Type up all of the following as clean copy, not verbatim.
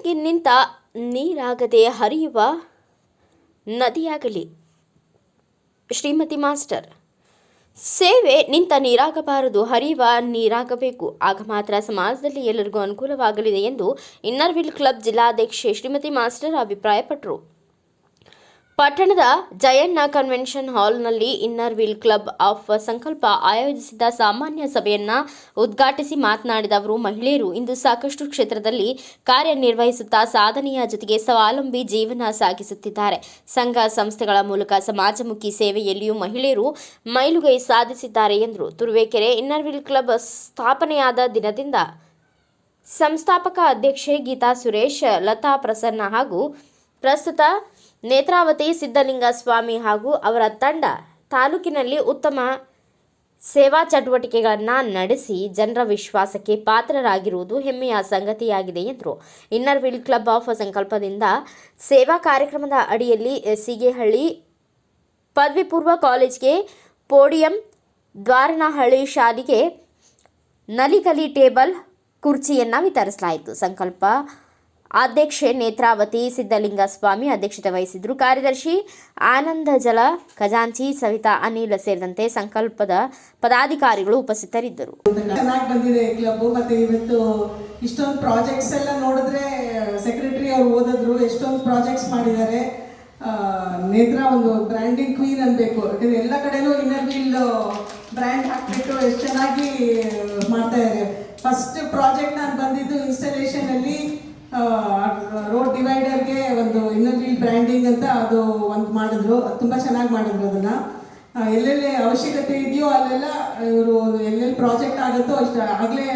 ಸೇವೆಗೆ ನಿಂತ ನೀರಾಗದೆ ಹರಿಯುವ ನದಿಯಾಗಲಿ. ಶ್ರೀಮತಿ ಮಾಸ್ಟರ್. ಸೇವೆ ನಿಂತ ನೀರಾಗಬಾರದು, ಹರಿಯುವ ನೀರಾಗಬೇಕು. ಆಗ ಮಾತ್ರ ಸಮಾಜದಲ್ಲಿ ಎಲ್ಲರಿಗೂ ಅನುಕೂಲವಾಗಲಿದೆ ಎಂದು ಇನ್ನರ್ ವೀಲ್ ಕ್ಲಬ್ ಜಿಲ್ಲಾಧ್ಯಕ್ಷೆ ಶ್ರೀಮತಿ ಮಾಸ್ಟರ್ ಅಭಿಪ್ರಾಯಪಟ್ಟರು. ಪಟ್ಟಣದ ಜಯಣ್ಣ ಕನ್ವೆನ್ಷನ್ ಹಾಲ್ನಲ್ಲಿ inner wheel club of Sankalpa ಆಯೋಜಿಸಿದ್ದ ಸಾಮಾನ್ಯ ಸಭೆಯನ್ನು ಉದ್ಘಾಟಿಸಿ ಮಾತನಾಡಿದ ಅವರು, ಮಹಿಳೆಯರು ಇಂದು ಸಾಕಷ್ಟು ಕ್ಷೇತ್ರದಲ್ಲಿ ಕಾರ್ಯನಿರ್ವಹಿಸುತ್ತಾ ಸಾಧನೆಯ ಜೊತೆಗೆ ಸ್ವಾವಲಂಬಿ ಜೀವನ ಸಾಗಿಸುತ್ತಿದ್ದಾರೆ. ಸಂಘ ಸಂಸ್ಥೆಗಳ ಮೂಲಕ ಸಮಾಜಮುಖಿ ಸೇವೆಯಲ್ಲಿಯೂ ಮಹಿಳೆಯರು ಮೈಲುಗೈ ಸಾಧಿಸಿದ್ದಾರೆ ಎಂದರು. ತುರುವೇಕೆರೆ ಇನ್ನರ್ ವೀಲ್ ಕ್ಲಬ್ ಸ್ಥಾಪನೆಯಾದ ದಿನದಿಂದ ಸಂಸ್ಥಾಪಕ ಅಧ್ಯಕ್ಷೆ ಗೀತಾ ಸುರೇಶ್, ಲತಾ ಪ್ರಸನ್ನ ಹಾಗೂ ಪ್ರಸ್ತುತ ನೇತ್ರಾವತಿ ಸಿದ್ದಲಿಂಗಸ್ವಾಮಿ ಹಾಗೂ ಅವರ ತಂಡ ತಾಲೂಕಿನಲ್ಲಿ ಉತ್ತಮ ಸೇವಾ ಚಟುವಟಿಕೆಗಳನ್ನು ನಡೆಸಿ ಜನರ ವಿಶ್ವಾಸಕ್ಕೆ ಪಾತ್ರರಾಗಿರುವುದು ಹೆಮ್ಮೆಯ ಸಂಗತಿಯಾಗಿದೆ ಎಂದರು. ಇನ್ನರ್ ವೀಲ್ ಕ್ಲಬ್ ಆಫ್ ಸಂಕಲ್ಪದಿಂದ ಸೇವಾ ಕಾರ್ಯಕ್ರಮದ ಅಡಿಯಲ್ಲಿ ಸೀಗೆಹಳ್ಳಿ ಪದವಿ ಪೂರ್ವ ಕಾಲೇಜಿಗೆ ಪೋಡಿಯಂ, ದ್ವಾರನಹಳ್ಳಿ ಶಾಲೆಗೆ ನಲಿಕಲಿ ಟೇಬಲ್ ಕುರ್ಚಿಯನ್ನು ವಿತರಿಸಲಾಯಿತು. ಸಂಕಲ್ಪ ಅಧ್ಯಕ್ಷೆ ನೇತ್ರಾವತಿ ಸಿದ್ದಲಿಂಗಸ್ವಾಮಿ ಅಧ್ಯಕ್ಷತೆ ವಹಿಸಿದ್ದರು. ಕಾರ್ಯದರ್ಶಿ ಆನಂದಜಲ, ಖಜಾಂಚಿ ಸವಿತಾ ಅನಿಲ್ ಸೇರಿದಂತೆ ಸಂಕಲ್ಪದ ಪದಾಧಿಕಾರಿಗಳು ಉಪಸ್ಥಿತರಿದ್ದರು. ಚೆನ್ನಾಗಿ ಬಂದಿದೆ ಕ್ಲಬ್. ಮತ್ತೆ ಇವತ್ತು ಇಷ್ಟೊಂದು ಪ್ರಾಜೆಕ್ಟ್ಸ್ ಎಲ್ಲ ನೋಡಿದ್ರೆ ಸೆಕ್ರೆಟರಿ ಅವರು ಓದಿದ್ರು, ಎಷ್ಟೊಂದು ಪ್ರಾಜೆಕ್ಟ್ಸ್ ಮಾಡಿದ್ದಾರೆ. ನೇತ್ರ ಒಂದು ಬ್ರ್ಯಾಂಡಿಂಗ್ ಕ್ವೀನ್ ಅನ್ಬೇಕು. ಯಾಕಂದ್ರೆ ಎಲ್ಲ ಕಡೆನೂ ಇನ್ನರ್ ವೀಲ್ ಬ್ರ್ಯಾಂಡ್ ಹಾಕ್ಬಿಟ್ಟು ಎಷ್ಟು ಚೆನ್ನಾಗಿ ಮಾಡ್ತಾ ಇದ್ದಾರೆ. ಫಸ್ಟ್ ಪ್ರಾಜೆಕ್ಟ್ ನಾನು ಬಂದಿದ್ದು ಇನ್ಸ್ಟಾಲೇಷನ್ ಅಲ್ಲಿ ರೋಡ್ ಡಿವೈಡರ್ಗೆ ಒಂದು ಇನ್ನರ್ ವೀಲ್ ಬ್ರ್ಯಾಂಡಿಂಗ್ ಅಂತ ಅದು ಒಂದು ಮಾಡಿದ್ರು. ತುಂಬ ಚೆನ್ನಾಗಿ ಮಾಡಿದ್ರು. ಅದನ್ನು ಎಲ್ಲೆಲ್ಲಿ ಅವಶ್ಯಕತೆ ಇದೆಯೋ ಅಲ್ಲೆಲ್ಲ ಇವರು ಎಲ್ಲೆಲ್ಲಿ ಪ್ರಾಜೆಕ್ಟ್ ಆಗುತ್ತೋ ಅಷ್ಟು ಆಗಲೇ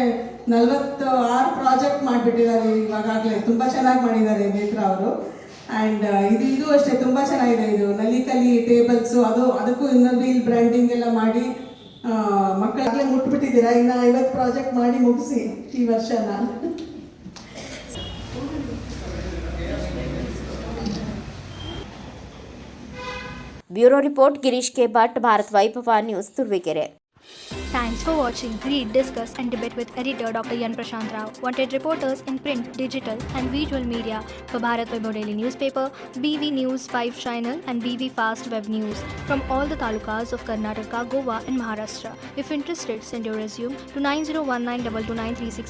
46 ಪ್ರಾಜೆಕ್ಟ್ ಮಾಡಿಬಿಟ್ಟಿದ್ದಾರೆ ಇವಾಗಲೇ. ತುಂಬ ಚೆನ್ನಾಗಿ ಮಾಡಿದ್ದಾರೆ ನೇತ್ರ ಅವರು. ಆ್ಯಂಡ್ ಇದು ಅಷ್ಟೇ ತುಂಬ ಚೆನ್ನಾಗಿದೆ. ಇದು ನಲಿಕಲಿ ಟೇಬಲ್ಸು ಅದಕ್ಕೂ ಇನ್ನರ್ ವೀಲ್ ಬ್ರ್ಯಾಂಡಿಂಗ್ ಎಲ್ಲ ಮಾಡಿ ಮಕ್ಕಳಾಗಲೇ ಮುಟ್ಬಿಟ್ಟಿದ್ದೀರಾ. ಇನ್ನು 50 ಪ್ರಾಜೆಕ್ಟ್ ಮಾಡಿ ಮುಗಿಸಿ ಈ ವರ್ಷನ. Bureau report Girish K Bhat, Bharat Vaibhava news, Turuvekere. Thanks for watching. Read, discuss and debate with editor Dr. Yan Prashant Rao. Wanted reporters in print, digital and visual media for Bharat Vaibhav Daily Newspaper, BV News 5 Channel and BV Fast Web News from all the talukas of Karnataka, Goa and Maharashtra. If interested, send your resume to 9019229369.